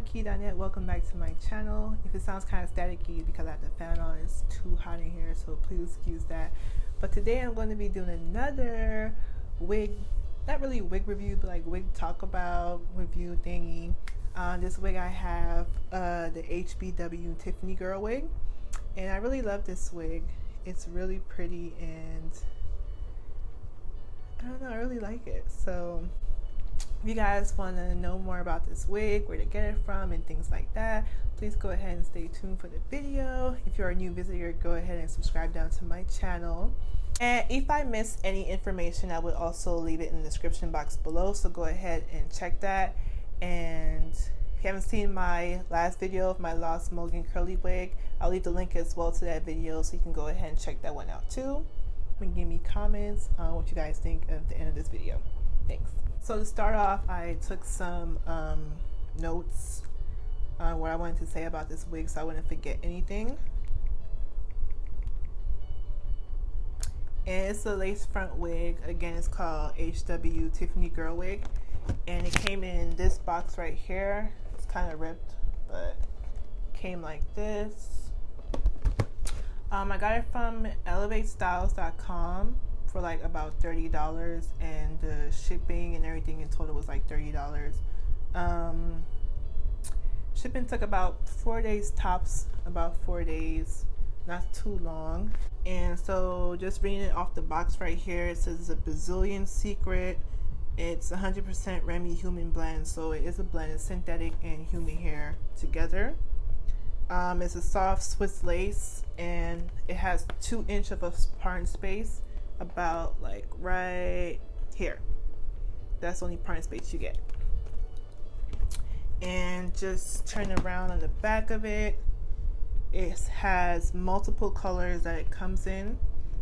Yaki.net. Welcome back to my channel. If it sounds kind of staticky because I have the fan on, it's too hot in here, so please excuse that. But today I'm going to be doing another wig, not really wig review, but like wig talk about review thingy. This wig I have the HBW Tiffany Girl wig, and I really love this wig. It's really pretty and I don't know, I really like it. So if you guys want to know more about this wig, where to get it from and things like that, please go ahead and stay tuned for the video. If you're a new visitor, go ahead and subscribe down to my channel. And if I missed any information, I would also leave it in the description box below, so go ahead and check that. And if you haven't seen my last video of my Lost Mogan curly wig, I'll leave the link as well to that video, so you can go ahead and check that one out too. And give me comments on what you guys think at the end of this video. Thanks. So to start off, I took some notes on what I wanted to say about this wig so I wouldn't forget anything. And it's a lace front wig. Again, it's called HBW Tiffany Girl wig. And it came in this box right here. It's kind of ripped, but it came like this. I got it from elevatestyles.com for like about $30, and the shipping and everything in total was like $30. Shipping took about 4 days tops, about 4 days, not too long. And so just reading it off the box right here, it says it's a Brazilian secret. It's 100% Remy human blend, so it is a blend of synthetic and human hair together. It's a soft Swiss lace, and it has 2 inches of a parting space, about like right here. That's the only parting space you get. And just turn around on the back of it, it has multiple colors that it comes in.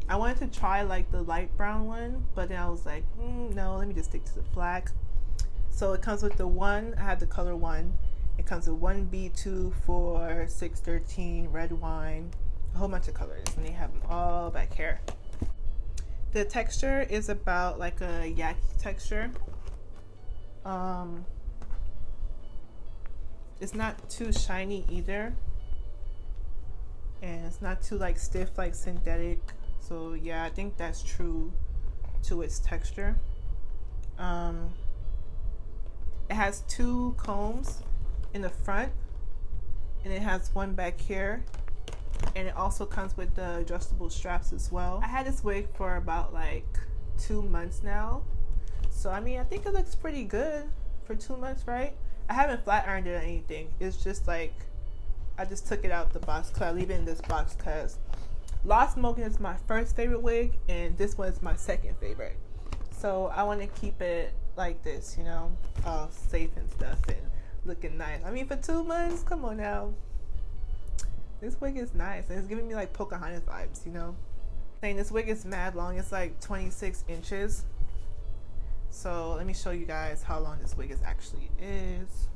I wanted to try like the light brown one, but then I was like, no, let me just stick to the black. So it comes with the one, I have the color 1. It comes with 1B, 2, 4, 6, 13, red wine, a whole bunch of colors, and they have them all back here. The texture is about like a Yaki texture. It's not too shiny either, and it's not too like stiff like synthetic. So yeah, I think that's true to its texture. It has 2 combs in the front, and it has one back here, and it also comes with the adjustable straps as well. I had this wig for about like 2 months now, so I mean, I think it looks pretty good for 2 months, right? I haven't flat ironed it or anything. It's just like I just took it out the box because I leave it in this box because Lost Smoking is my first favorite wig, and this one is my second favorite. So I want to keep it like this, you know, all safe and stuff and looking nice. I mean, for 2 months, come on now. This wig is nice, and it's giving me like Pocahontas vibes, you know. Saying this wig is mad long. It's like 26 inches. So let me show you guys how long this wig actually is.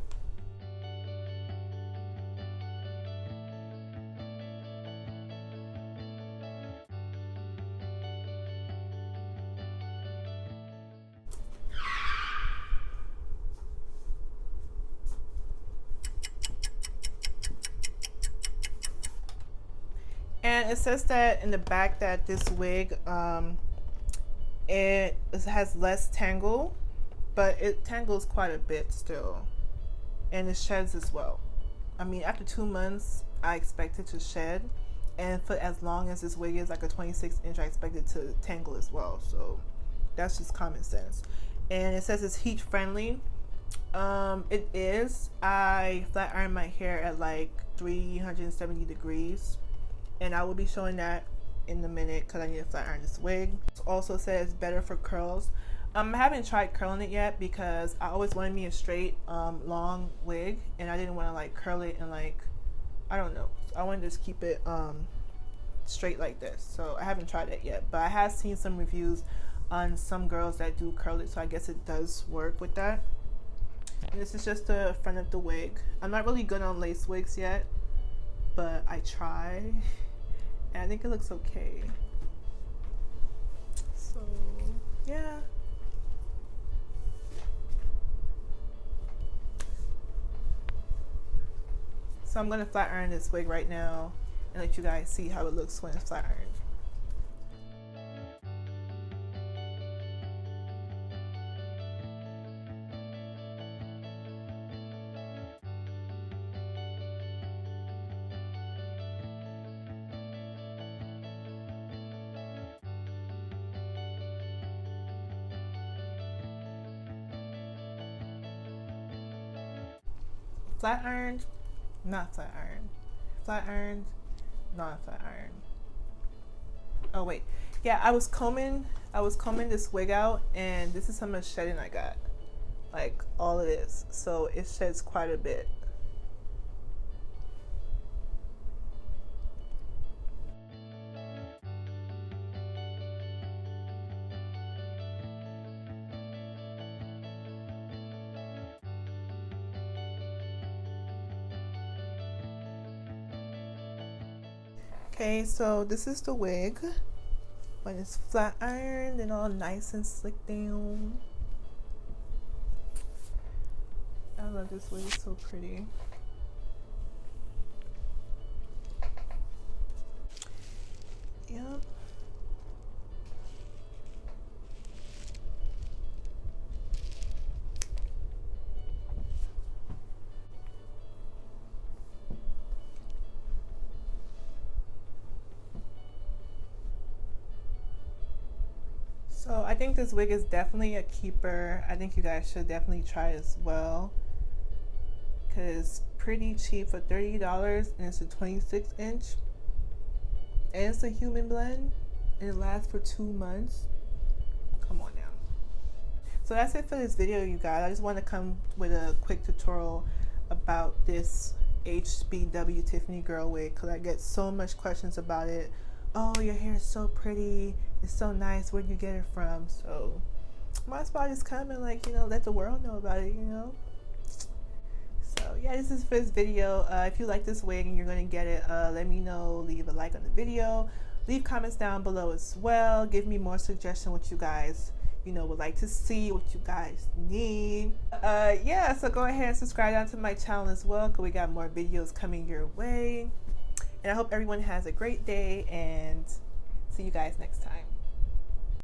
And it says that in the back that this wig, it has less tangle, but it tangles quite a bit still, and it sheds as well. I mean, after 2 months, I expect it to shed, and for as long as this wig is like a 26 inch, I expect it to tangle as well. So that's just common sense. And it says it's heat friendly. It is. I flat iron my hair at like 370 degrees. And I will be showing that in a minute because I need to flat iron this wig. It also says better for curls. I haven't tried curling it yet because I always wanted me a straight long wig, and I didn't want to like curl it and like, I don't know. I want to just keep it straight like this. So I haven't tried it yet, but I have seen some reviews on some girls that do curl it, so I guess it does work with that. And this is just the front of the wig. I'm not really good on lace wigs yet, but I try. And I think it looks okay. So yeah. So I'm gonna flat iron this wig right now and let you guys see how it looks when it's flat ironed. Flat ironed, not flat ironed. Flat ironed, not flat ironed. Oh wait, yeah, I was combing this wig out, and this is how much shedding I got. Like all of this, so it sheds quite a bit. Okay, so this is the wig when it's flat ironed and all nice and slick down. I love this wig, it's so pretty. Yep. So I think this wig is definitely a keeper. I think you guys should definitely try it as well, because it's pretty cheap for $30, and it's a 26-inch, and it's a human blend, and it lasts for 2 months. Come on now. So that's it for this video, you guys. I just want to come with a quick tutorial about this HBW Tiffany Girl wig, because I get so much questions about it. Oh, your hair is so pretty, it's so nice, where'd you get it from? So my spot is coming, like, you know, let the world know about it, you know. So yeah, this is for this video. If you like this wig and you're going to get it, let me know. Leave a like on the video, leave comments down below as well. Give me more suggestions what you guys, you know, would like to see, what you guys need. Yeah, so go ahead and subscribe down to my channel as well, because we got more videos coming your way. And I hope everyone has a great day, and see you guys next time.